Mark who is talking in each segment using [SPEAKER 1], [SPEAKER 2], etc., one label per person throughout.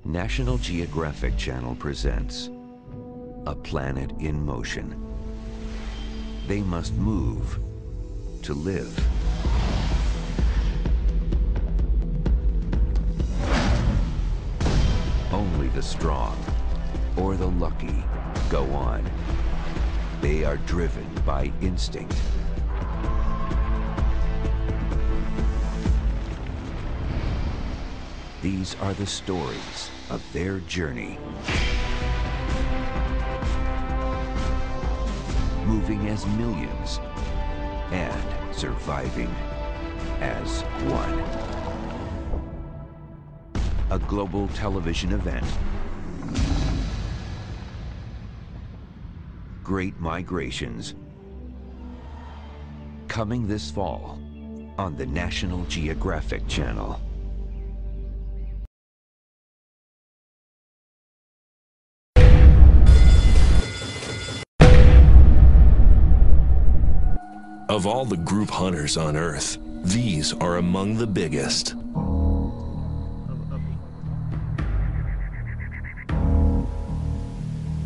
[SPEAKER 1] National Geographic Channel presents A Planet in Motion. They must move to live. Only the strong or the lucky go on. They are driven by instinct. These are the stories of their journey. Moving as millions and surviving as one. A global television event. Great Migrations. Coming this fall on the National Geographic Channel.
[SPEAKER 2] Of all the group hunters on Earth, these are among the biggest.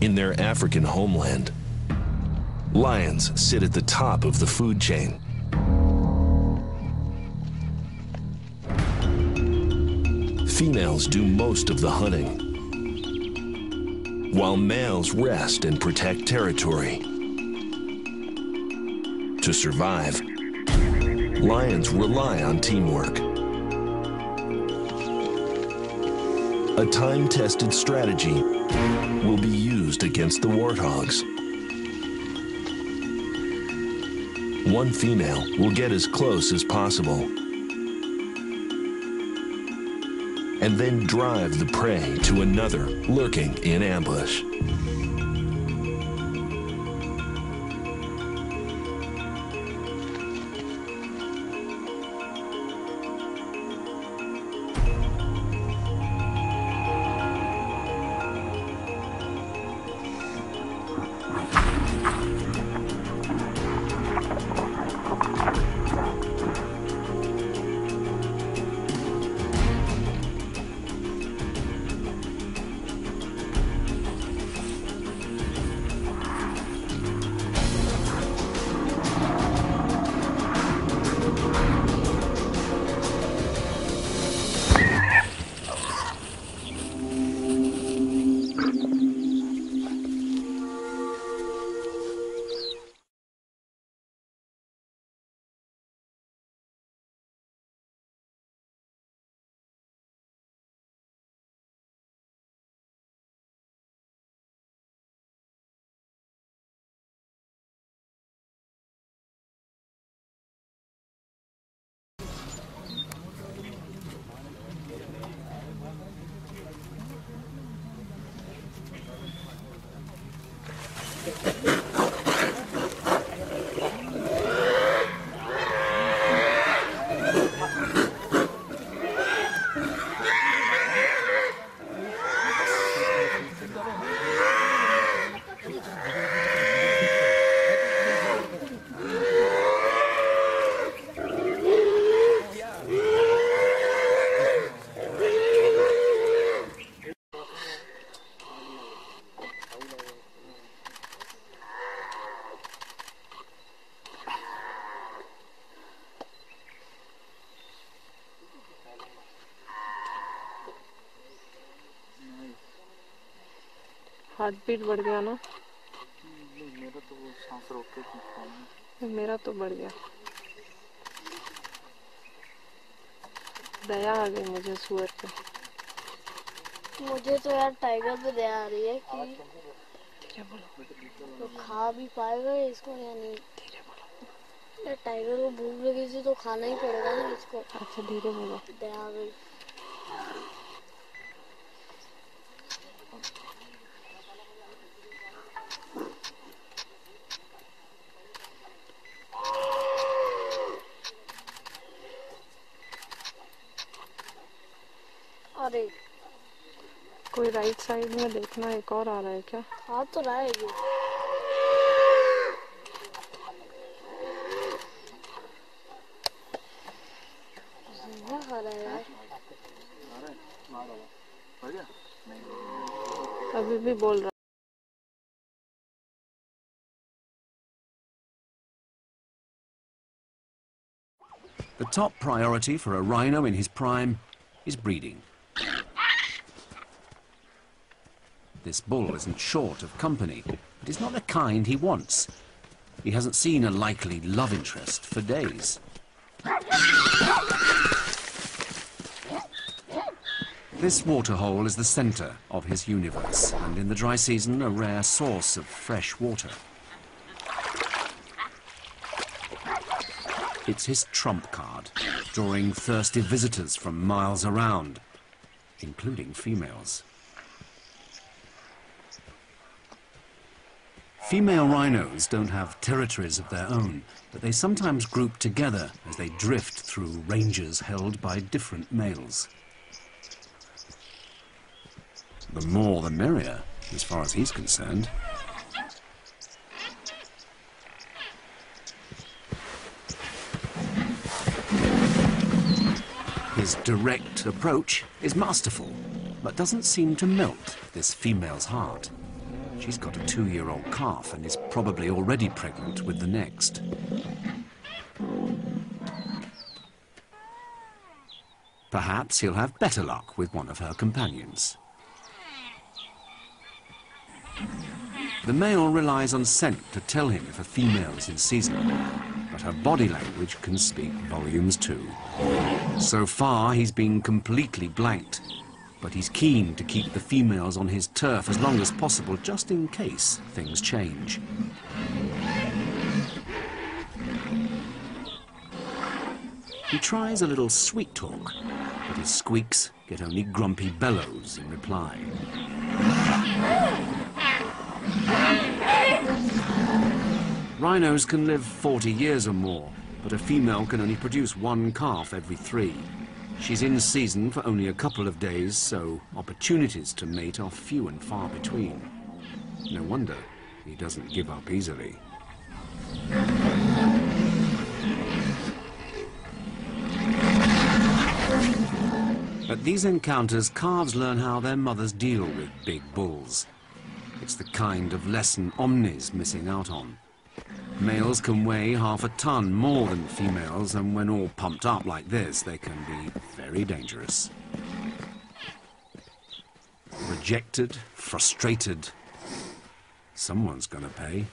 [SPEAKER 2] In their African homeland, lions sit at the top of the food chain. Females do most of the hunting, while males rest and protect territory. To survive, lions rely on teamwork. A time-tested strategy will be used against the warthogs. One female will get as close as possible and then drive the prey to another lurking in ambush.
[SPEAKER 3] Heart beat बढ़ गया ना?
[SPEAKER 4] मेरा तो वो सांस रोक के खींचता है।
[SPEAKER 3] मेरा तो बढ़ गया। दया आ गई मुझे सुअर पे।
[SPEAKER 5] मुझे तो यार टाइगर पे दया आ रही है कि
[SPEAKER 3] धीरे बोलो।
[SPEAKER 5] तो खा भी पाएगा इसको या नहीं।
[SPEAKER 3] धीरे बोलो।
[SPEAKER 5] यार टाइगर को भूख लगी थी तो खाना ही पड़ेगा ना इसको।
[SPEAKER 3] अच्छा धीरे बोलो।
[SPEAKER 5] दया आ गई। अरे
[SPEAKER 3] कोई राइट साइड में देखना, एक और आ रहा है क्या?
[SPEAKER 5] हाँ तो रहा है ये। खा रहा है यार।
[SPEAKER 4] बढ़ गया।
[SPEAKER 3] अभी भी बोल रहा।
[SPEAKER 6] The top priority for a rhino in his prime is breeding. This bull isn't short of company, but he's not the kind he wants. He hasn't seen a likely love interest for days. This waterhole is the centre of his universe, and in the dry season, a rare source of fresh water. It's his trump card, drawing thirsty visitors from miles around, including females. Female rhinos don't have territories of their own, but they sometimes group together as they drift through ranges held by different males. The more the merrier, as far as he's concerned. His direct approach is masterful, but doesn't seem to melt this female's heart. She's got a 2-year-old calf and is probably already pregnant with the next. Perhaps he'll have better luck with one of her companions. The male relies on scent to tell him if a female is in season, but her body language can speak volumes too. So far, he's been completely blanked, but he's keen to keep the females on his turf as long as possible, just in case things change. He tries a little sweet talk, but his squeaks get only grumpy bellows in reply. Rhinos can live 40 years or more, but a female can only produce 1 calf every 3. She's in season for only a couple of days, so opportunities to mate are few and far between. No wonder he doesn't give up easily. At these encounters, calves learn how their mothers deal with big bulls. It's the kind of lesson Omni's missing out on. Males can weigh half a ton more than females, and when all pumped up like this, they can be very dangerous. Rejected, frustrated, someone's gonna pay.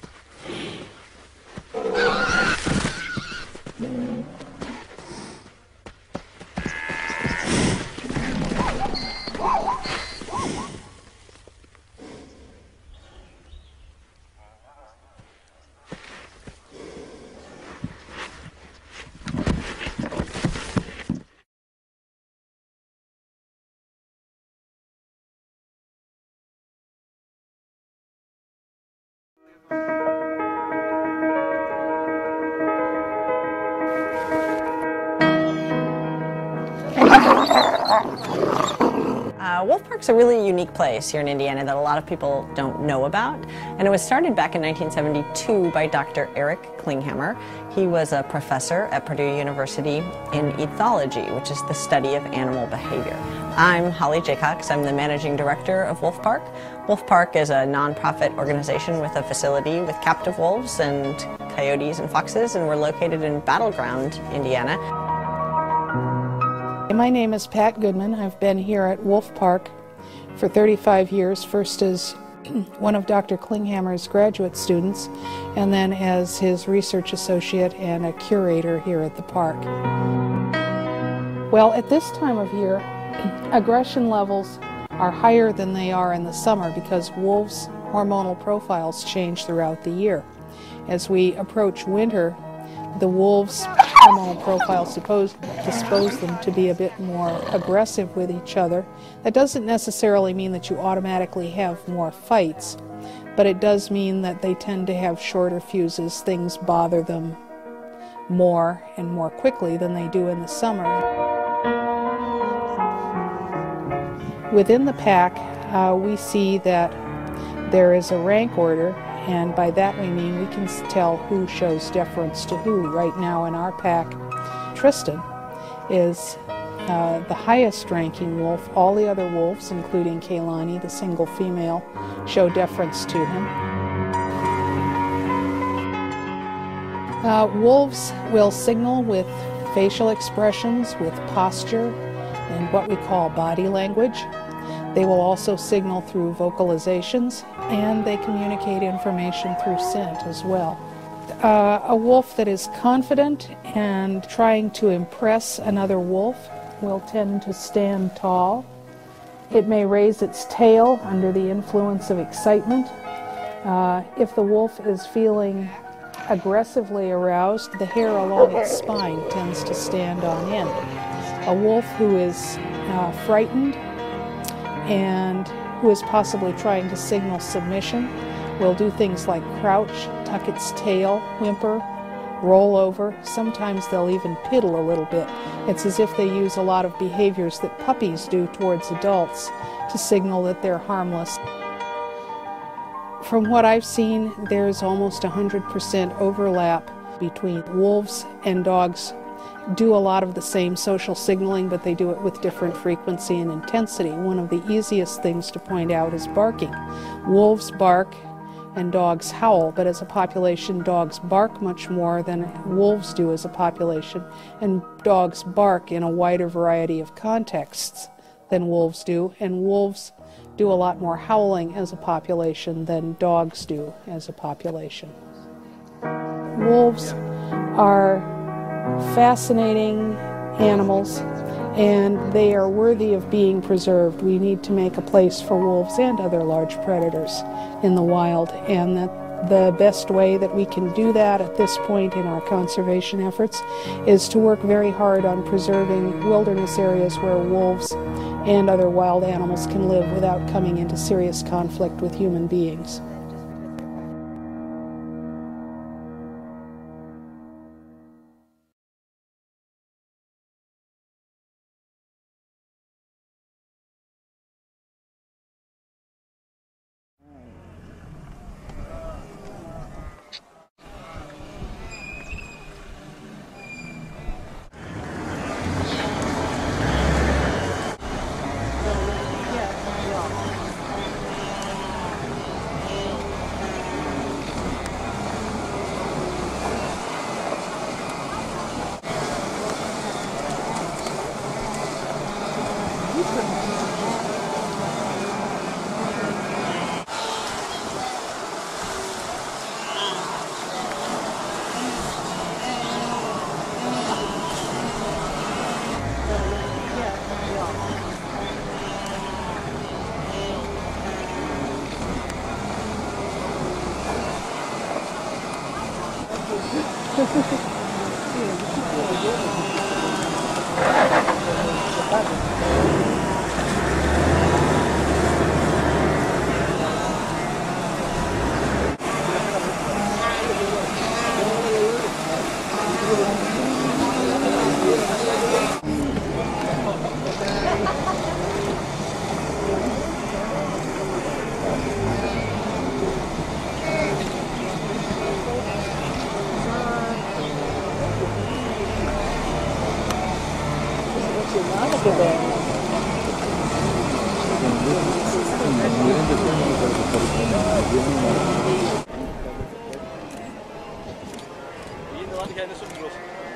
[SPEAKER 7] Wolf Park's a really unique place here in Indiana that a lot of people don't know about. And it was started back in 1972 by Dr. Eric Klinghammer. He was a professor at Purdue University in ethology, which is the study of animal behavior. I'm Holly Jaycox. I'm the managing director of Wolf Park. Wolf Park is a nonprofit organization with a facility with captive wolves and coyotes and foxes, and we're located in Battleground, Indiana.
[SPEAKER 8] My name is Pat Goodman. I've been here at Wolf Park for 35 years, first as one of Dr. Klinghammer's graduate students, and then as his research associate and a curator here at the park. Well, at this time of year, aggression levels are higher than they are in the summer because wolves' hormonal profiles change throughout the year. As we approach winter, the wolves' hormonal profiles dispose them to be a bit more aggressive with each other. That doesn't necessarily mean that you automatically have more fights, but it does mean that they tend to have shorter fuses. Things bother them more and more quickly than they do in the summer. Within the pack, we see that there is a rank order, and by that we mean we can tell who shows deference to who. Right now in our pack, Tristan is the highest ranking wolf. All the other wolves, including Kaylani, the single female, show deference to him. Wolves will signal with facial expressions, with posture, and what we call body language. They will also signal through vocalizations, and they communicate information through scent as well. A wolf that is confident and trying to impress another wolf will tend to stand tall. It may raise its tail under the influence of excitement. If the wolf is feeling aggressively aroused, the hair along its spine tends to stand on end. A wolf who is frightened and who is possibly trying to signal submission will do things like crouch, tuck its tail, whimper, roll over. Sometimes they'll even piddle a little bit. It's as if they use a lot of behaviors that puppies do towards adults to signal that they're harmless. From what I've seen, there's almost 100% overlap between wolves and dogs. Do a lot of the same social signaling, but they do it with different frequency and intensity. One of the easiest things to point out is barking. Wolves bark and dogs howl, but as a population, dogs bark much more than wolves do as a population, and dogs bark in a wider variety of contexts than wolves do, and wolves do a lot more howling as a population than dogs do as a population. Wolves are fascinating animals, and they are worthy of being preserved. We need to make a place for wolves and other large predators in the wild, and that the best way that we can do that at this point in our conservation efforts is to work very hard on preserving wilderness areas where wolves and other wild animals can live without coming into serious conflict with human beings.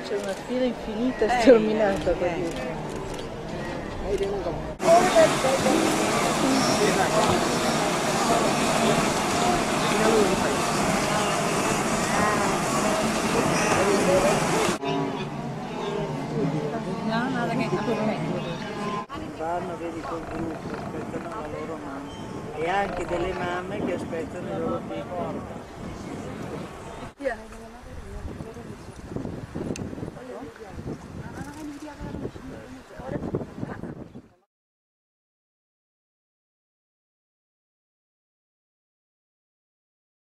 [SPEAKER 9] C'è una fila infinita sterminata così.
[SPEAKER 7] No, nada che
[SPEAKER 9] Vanno, vedi, col gruppo, aspettano la loro mamma. E anche delle mamme che aspettano i loro figli.